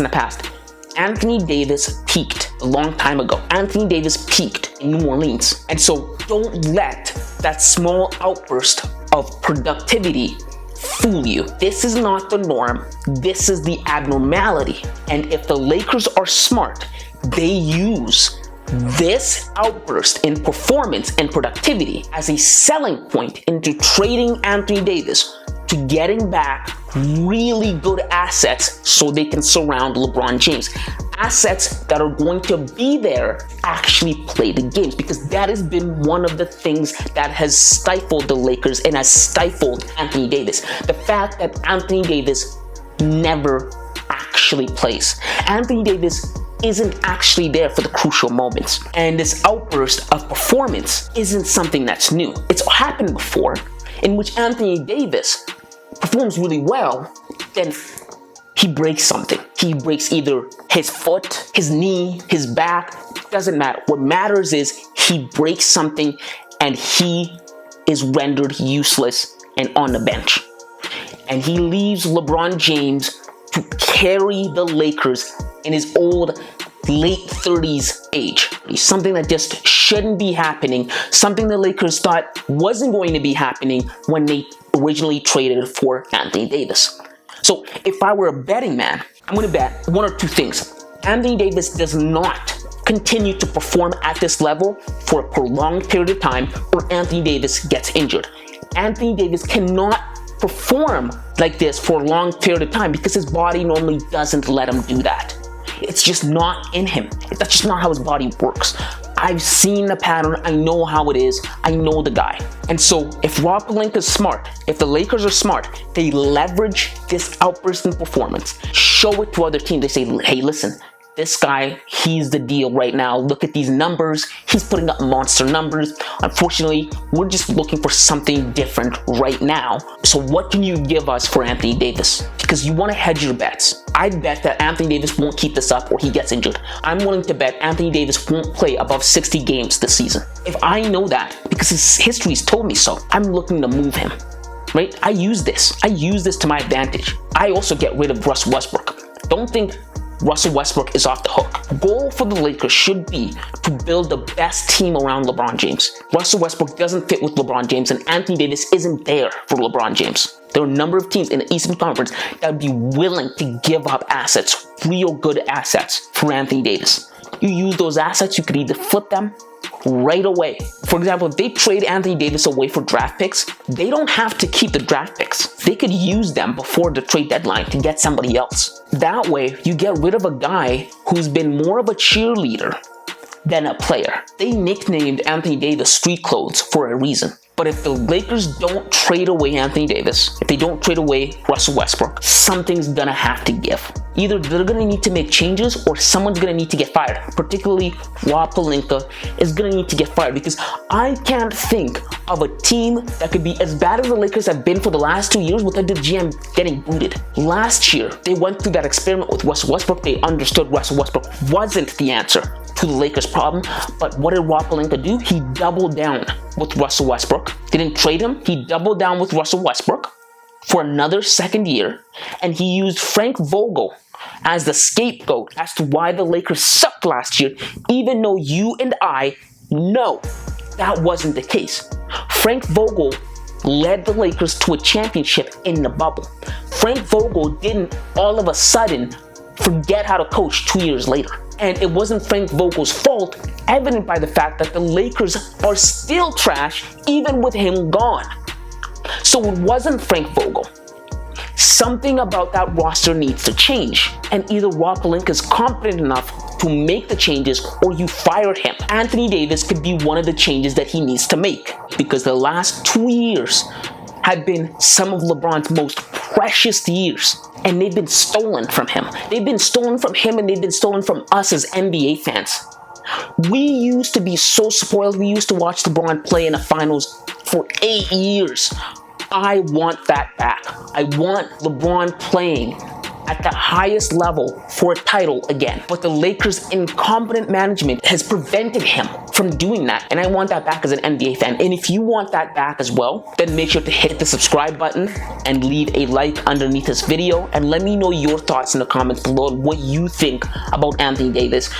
in the past. Anthony Davis peaked a long time ago. Anthony Davis peaked in New Orleans. And so don't let that small outburst of productivity fool you. This is not the norm. This is the abnormality. And if the Lakers are smart, they use this outburst in performance and productivity as a selling point into trading Anthony Davis to getting back really good assets so they can surround LeBron James. Assets that are going to be there actually play the games, because that has been one of the things that has stifled the Lakers and has stifled Anthony Davis. The fact that Anthony Davis never actually plays. Anthony Davis isn't actually there for the crucial moments. And this outburst of performance isn't something that's new. It's happened before, in which Anthony Davis performs really well, then he breaks something. He breaks either his foot, his knee, his back. Doesn't matter. What matters is he breaks something and he is rendered useless and on the bench. And he leaves LeBron James to carry the Lakers in his old late 30s age. Something that just shouldn't be happening. Something the Lakers thought wasn't going to be happening when they originally traded for Anthony Davis. So if I were a betting man, I'm going to bet one or two things. Anthony Davis does not continue to perform at this level for a prolonged period of time, or Anthony Davis gets injured. Anthony Davis cannot perform like this for a long period of time because his body normally doesn't let him do that. It's just not in him. That's just not how his body works. I've seen the pattern. I know how it is. I know the guy. And so if Rob Pelinka is smart, if the Lakers are smart, they leverage this outburst in performance, show it to other teams. They say, hey, listen, this guy, he's the deal right now. Look at these numbers. He's putting up monster numbers. Unfortunately, we're just looking for something different right now. So what can you give us for Anthony Davis? Because you want to hedge your bets. I'd bet that Anthony Davis won't keep this up or he gets injured. I'm willing to bet Anthony Davis won't play above 60 games this season. If I know that, because his history's told me so, I'm looking to move him. Right? I use this to my advantage. I also get rid of Russell Westbrook. Don't think Russell Westbrook is off the hook. The goal for the Lakers should be to build the best team around LeBron James. Russell Westbrook doesn't fit with LeBron James, and Anthony Davis isn't there for LeBron James. There are a number of teams in the Eastern Conference that would be willing to give up assets, real good assets, for Anthony Davis. You use those assets, you could either flip them right away. For example, if they trade Anthony Davis away for draft picks, they don't have to keep the draft picks. They could use them before the trade deadline to get somebody else. That way, you get rid of a guy who's been more of a cheerleader than a player. They nicknamed Anthony Davis street clothes for a reason. But if the Lakers don't trade away Anthony Davis, if they don't trade away Russell Westbrook, something's gonna have to give. Either they're gonna need to make changes or someone's gonna need to get fired. Particularly Rob Pelinka is gonna need to get fired, because I can't think of a team that could be as bad as the Lakers have been for the last 2 years without the GM getting booted. Last year, they went through that experiment with Russell Westbrook. They understood Russell Westbrook wasn't the answer to the Lakers' problem. But what did Rob Pelinka do? He doubled down with Russell Westbrook. Didn't trade him. He doubled down with Russell Westbrook for another second year. And he used Frank Vogel as the scapegoat as to why the Lakers sucked last year, even though you and I know that wasn't the case. Frank Vogel led the Lakers to a championship in the bubble. Frank Vogel didn't all of a sudden forget how to coach 2 years later. And it wasn't Frank Vogel's fault, evident by the fact that the Lakers are still trash even with him gone. So it wasn't Frank Vogel. Something about that roster needs to change, and either Rob Pelinka is competent enough to make the changes or you fire him. Anthony Davis could be one of the changes that he needs to make, because the last 2 years have been some of LeBron's most precious years, and they've been stolen from him. They've been stolen from him, and they've been stolen from us as NBA fans. We used to be so spoiled. We used to watch LeBron play in the finals for 8 years. I want that back. I want LeBron playing at the highest level for a title again. But the Lakers' incompetent management has prevented him from doing that. And I want that back as an NBA fan. And if you want that back as well, then make sure to hit the subscribe button and leave a like underneath this video. And let me know your thoughts in the comments below on what you think about Anthony Davis.